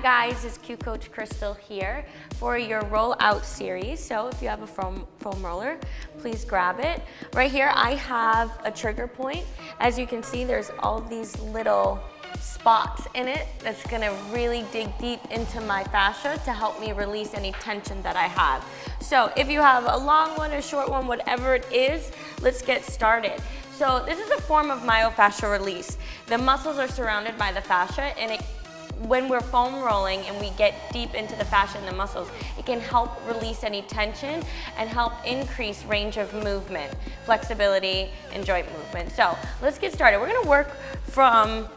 guys, it's Q Coach Krystal here for your rollout series. So if you have a foam roller, please grab it. Right here I have a trigger point. As you can see, there's all these little spots in it that's gonna really dig deep into my fascia to help me release any tension that I have. So if you have a long one, a short one, whatever it is, let's get started. So this is a form of myofascial release. The muscles are surrounded by the fascia, and when we're foam rolling and we get deep into the fascia and the muscles, it can help release any tension and help increase range of movement, flexibility, and joint movement. So let's get started. We're gonna work from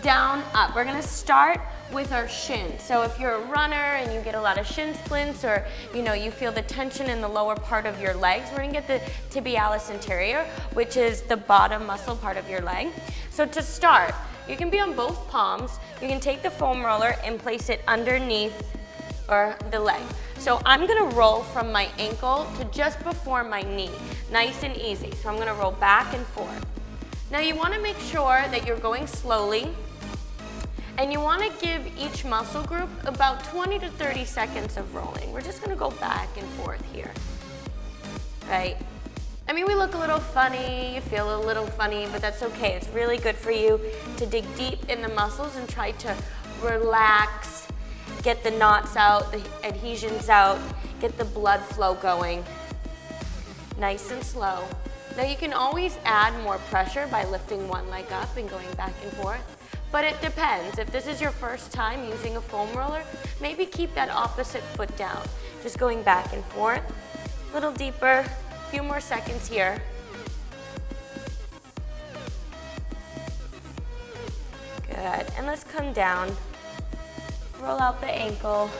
down up. We're gonna start with our shin. So if you're a runner and you get a lot of shin splints, or you feel the tension in the lower part of your legs, we're gonna get the tibialis anterior, which is the bottom muscle part of your leg. So to start, you can be on both palms. You can take the foam roller and place it underneath or the leg. So I'm gonna roll from my ankle to just before my knee, nice and easy. So I'm gonna roll back and forth. Now you wanna make sure that you're going slowly, and you wanna give each muscle group about 20 to 30 seconds of rolling. We're just gonna go back and forth here, right? I mean, we look a little funny, you feel a little funny, but that's okay. It's really good for you to dig deep in the muscles and try to relax, get the knots out, the adhesions out, get the blood flow going, nice and slow. Now you can always add more pressure by lifting one leg up and going back and forth, but it depends. If this is your first time using a foam roller, maybe keep that opposite foot down, just going back and forth, a little deeper. Few more seconds here. Good, and let's come down. Roll out the ankle,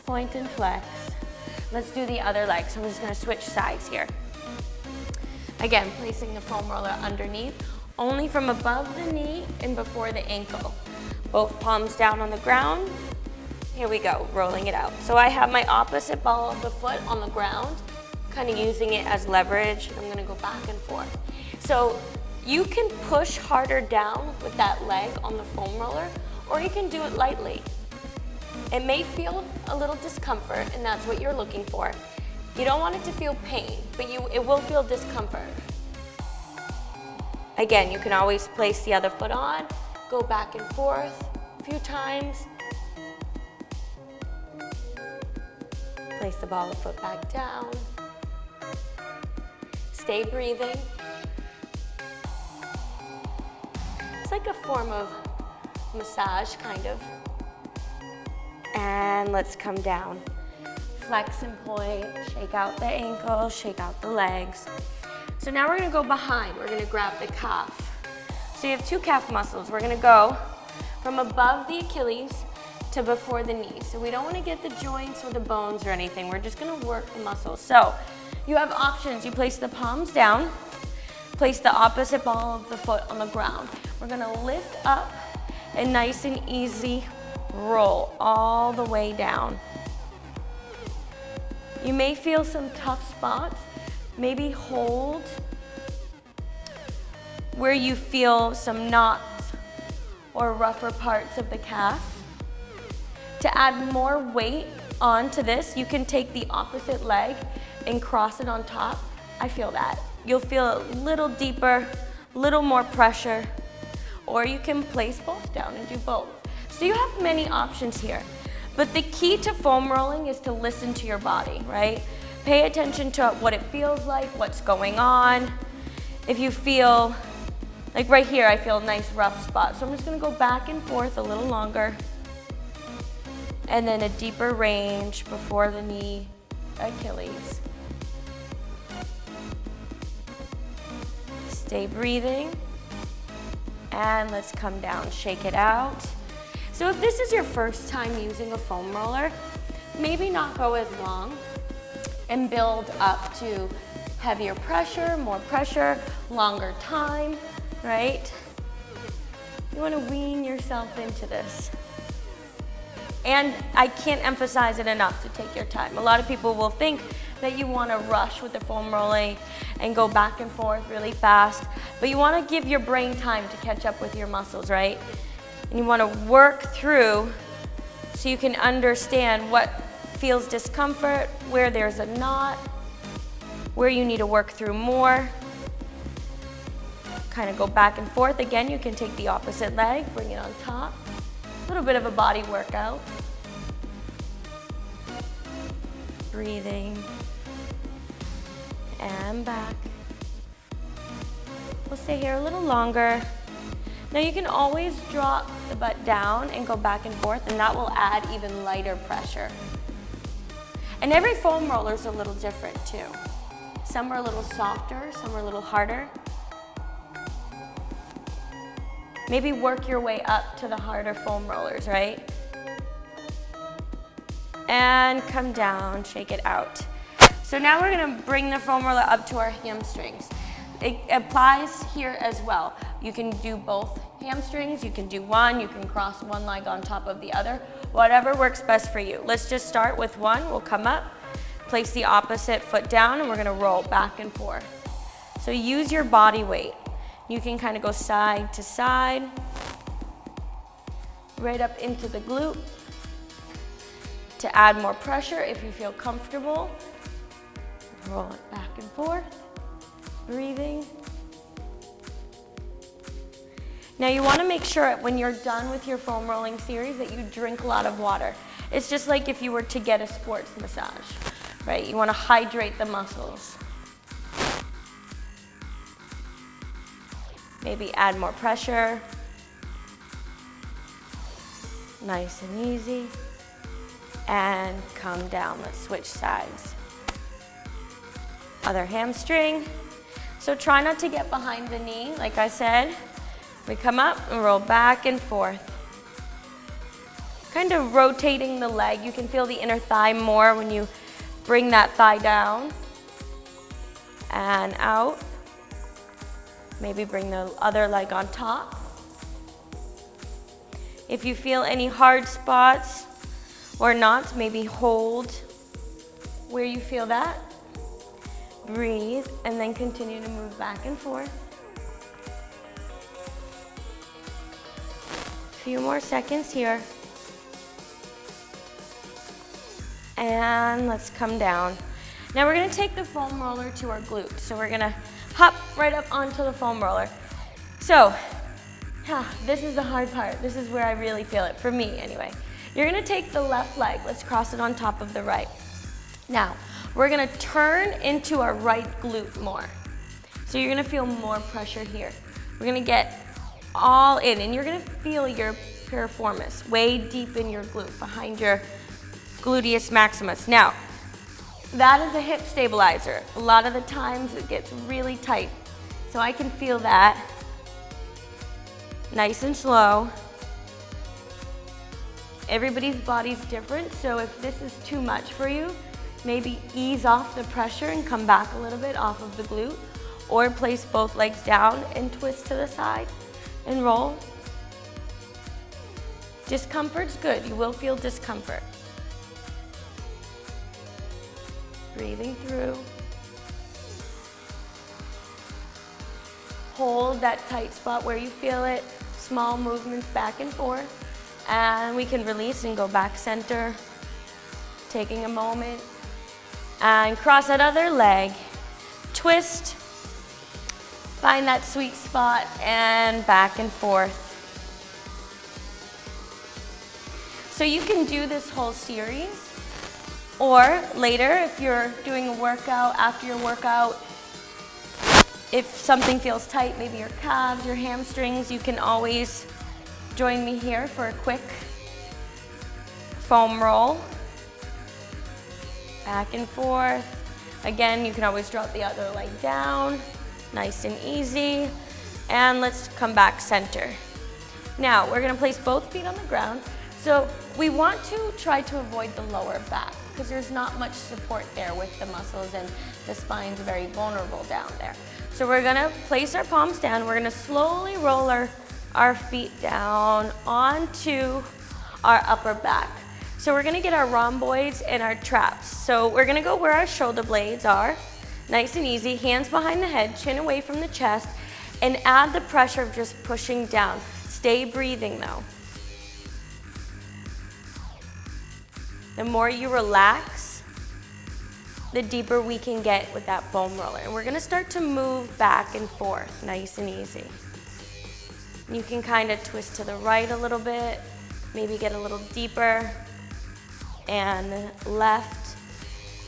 point and flex. Let's do the other leg, so I'm just gonna switch sides here. Again, placing the foam roller underneath, only from above the knee and before the ankle. Both palms down on the ground. Here we go, rolling it out. So I have my opposite ball of the foot on the ground, kind of using it as leverage. I'm gonna go back and forth. So you can push harder down with that leg on the foam roller, or you can do it lightly. It may feel a little discomfort, and that's what you're looking for. You don't want it to feel pain, but it will feel discomfort. Again, you can always place the other foot on, go back and forth a few times. Place the ball of foot back down. Stay breathing. It's like a form of massage, kind of. And let's come down. Flex and point, shake out the ankle, shake out the legs. So now we're gonna go behind. We're gonna grab the calf. So you have two calf muscles. We're gonna go from above the Achilles to before the knee. So we don't wanna get the joints or the bones or anything. We're just gonna work the muscles. So you have options. You place the palms down, place the opposite ball of the foot on the ground. We're gonna lift up and nice and easy roll all the way down. You may feel some tough spots. Maybe hold where you feel some knots or rougher parts of the calf. To add more weight onto this, you can take the opposite leg and cross it on top. I feel that. You'll feel a little deeper, a little more pressure, or you can place both down and do both. So you have many options here. But the key to foam rolling is to listen to your body, right? Pay attention to what it feels like, what's going on. If you feel, like right here, I feel a nice rough spot. So I'm just gonna go back and forth a little longer. And then a deeper range before the knee, Achilles. Stay breathing. And let's come down, shake it out. So if this is your first time using a foam roller, maybe not go as long and build up to heavier pressure, more pressure, longer time, right? You wanna wean yourself into this. And I can't emphasize it enough to take your time. A lot of people will think that you wanna rush with the foam rolling and go back and forth really fast, but you wanna give your brain time to catch up with your muscles, right? And you wanna work through so you can understand what feels discomfort, where there's a knot, where you need to work through more. Kind of go back and forth. Again, you can take the opposite leg, bring it on top. A little bit of a body workout. Breathing. And back. We'll stay here a little longer. Now you can always drop the butt down and go back and forth, and that will add even lighter pressure. And every foam roller is a little different too. Some are a little softer, some are a little harder. Maybe work your way up to the harder foam rollers, right? And come down, shake it out. So now we're gonna bring the foam roller up to our hamstrings. It applies here as well. You can do both hamstrings, you can do one, you can cross one leg on top of the other, whatever works best for you. Let's just start with one. We'll come up, place the opposite foot down, and we're gonna roll back and forth. So use your body weight. You can kind of go side to side, right up into the glute to add more pressure if you feel comfortable. Roll it back and forth, breathing. Now you want to make sure when you're done with your foam rolling series that you drink a lot of water. It's just like if you were to get a sports massage, right? You want to hydrate the muscles. Maybe add more pressure. Nice and easy. And come down. Let's switch sides. Other hamstring. So try not to get behind the knee, like I said. We come up and roll back and forth. Kind of rotating the leg. You can feel the inner thigh more when you bring that thigh down. And out. Maybe bring the other leg on top. If you feel any hard spots or knots, maybe hold where you feel that. Breathe, and then continue to move back and forth. A few more seconds here. And let's come down. Now we're gonna take the foam roller to our glutes. So we're gonna hop right up onto the foam roller. So, this is the hard part. This is where I really feel it, for me anyway. You're gonna take the left leg, let's cross it on top of the right. Now, we're gonna turn into our right glute more. So you're gonna feel more pressure here. We're gonna get all in, and you're gonna feel your piriformis way deep in your glute, behind your gluteus maximus. Now, that is a hip stabilizer. A lot of the times it gets really tight. So I can feel that. Nice and slow. Everybody's body's different, so if this is too much for you, maybe ease off the pressure and come back a little bit off of the glute, or place both legs down and twist to the side and roll. Discomfort's good. You will feel discomfort. Breathing through. Hold that tight spot where you feel it. Small movements back and forth. And we can release and go back center. Taking a moment. And cross that other leg. Twist. Find that sweet spot and back and forth. So you can do this whole series. Or later, if you're doing a workout, after your workout, if something feels tight, maybe your calves, your hamstrings, you can always join me here for a quick foam roll. Back and forth. Again, you can always drop the other leg down. Nice and easy. And let's come back center. Now, we're gonna place both feet on the ground. So we want to try to avoid the lower back, because there's not much support there with the muscles, and the spine's very vulnerable down there. So we're gonna place our palms down. We're gonna slowly roll our feet down onto our upper back. So we're gonna get our rhomboids and our traps. So we're gonna go where our shoulder blades are. Nice and easy, hands behind the head, chin away from the chest, and add the pressure of just pushing down. Stay breathing though. The more you relax, the deeper we can get with that foam roller. And we're gonna start to move back and forth, nice and easy. You can kind of twist to the right a little bit, maybe get a little deeper, and left.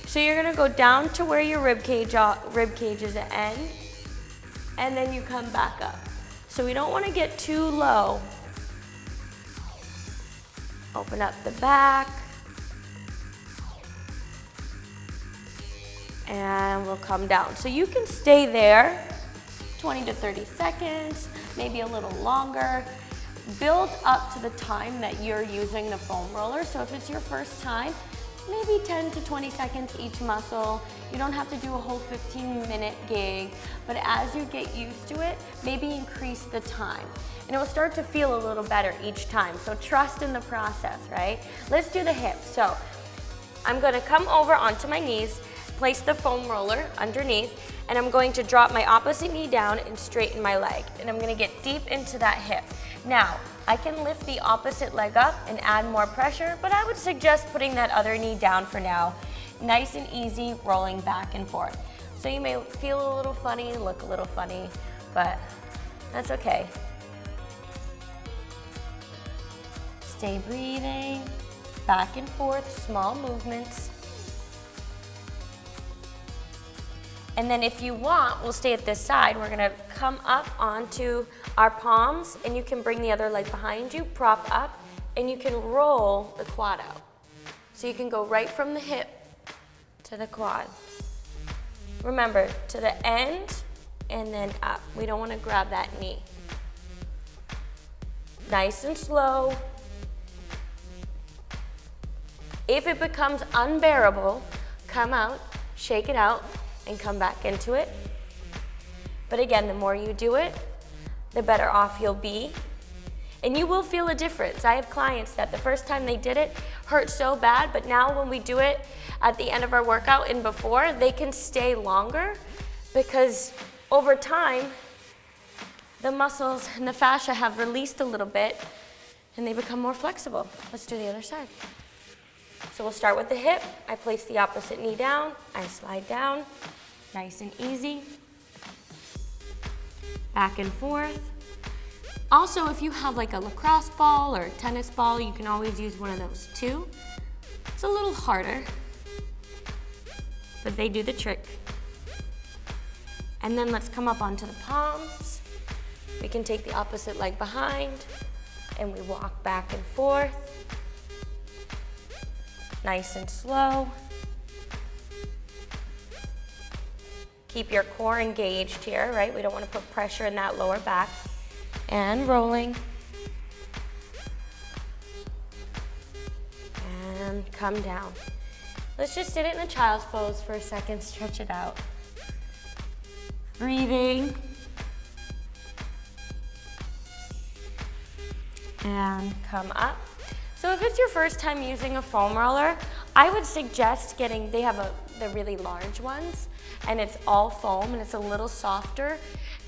So you're gonna go down to where your rib cage is at end, and then you come back up. So we don't wanna get too low. Open up the back. And we'll come down. So you can stay there 20 to 30 seconds, maybe a little longer. Build up to the time that you're using the foam roller. So if it's your first time, maybe 10 to 20 seconds each muscle. You don't have to do a whole 15-minute gig, but as you get used to it, maybe increase the time. And it will start to feel a little better each time. So trust in the process, right? Let's do the hips. So I'm gonna come over onto my knees, place the foam roller underneath, and I'm going to drop my opposite knee down and straighten my leg. And I'm gonna get deep into that hip. Now, I can lift the opposite leg up and add more pressure, but I would suggest putting that other knee down for now. Nice and easy, rolling back and forth. So you may feel a little funny, look a little funny, but that's okay. Stay breathing, back and forth, small movements. And then if you want, we'll stay at this side. We're gonna come up onto our palms, and you can bring the other leg behind you, prop up, and you can roll the quad out. So you can go right from the hip to the quad. Remember, to the end and then up. We don't wanna grab that knee. Nice and slow. If it becomes unbearable, come out, shake it out, and come back into it. But again, the more you do it, the better off you'll be. And you will feel a difference. I have clients that the first time they did it hurt so bad, but now when we do it at the end of our workout and before, they can stay longer because over time, the muscles and the fascia have released a little bit and they become more flexible. Let's do the other side. So we'll start with the hip. I place the opposite knee down. I slide down, nice and easy. Back and forth. Also, if you have like a lacrosse ball or a tennis ball, you can always use one of those too. It's a little harder, but they do the trick. And then let's come up onto the palms. We can take the opposite leg behind and we walk back and forth. Nice and slow. Keep your core engaged here, right? We don't want to put pressure in that lower back. And rolling. And come down. Let's just sit it in a child's pose for a second, stretch it out. Breathing. And come up. So if it's your first time using a foam roller, I would suggest getting, they have the really large ones, and it's all foam and it's a little softer.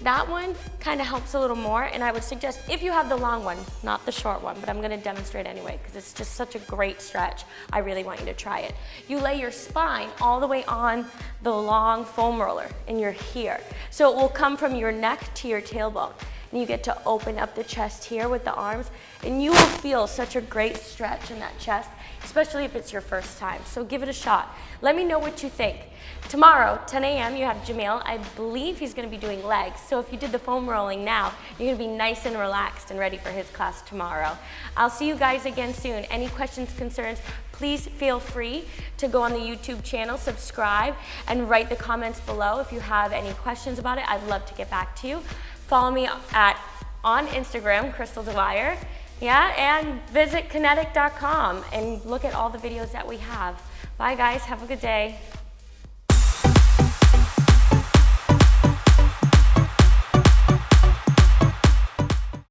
That one kind of helps a little more, and I would suggest if you have the long one, not the short one, but I'm gonna demonstrate anyway because it's just such a great stretch. I really want you to try it. You lay your spine all the way on the long foam roller and you're here. So it will come from your neck to your tailbone. And you get to open up the chest here with the arms, and you will feel such a great stretch in that chest, especially if it's your first time. So give it a shot. Let me know what you think. Tomorrow, 10 a.m., you have Jamil. I believe he's gonna be doing legs. So if you did the foam rolling now, you're gonna be nice and relaxed and ready for his class tomorrow. I'll see you guys again soon. Any questions, concerns, please feel free to go on the YouTube channel, subscribe, and write the comments below if you have any questions about it. I'd love to get back to you. Follow me on Instagram, Krystal Dwyer, and visit Qinetic.com and look at all the videos that we have. Bye guys, have a good day.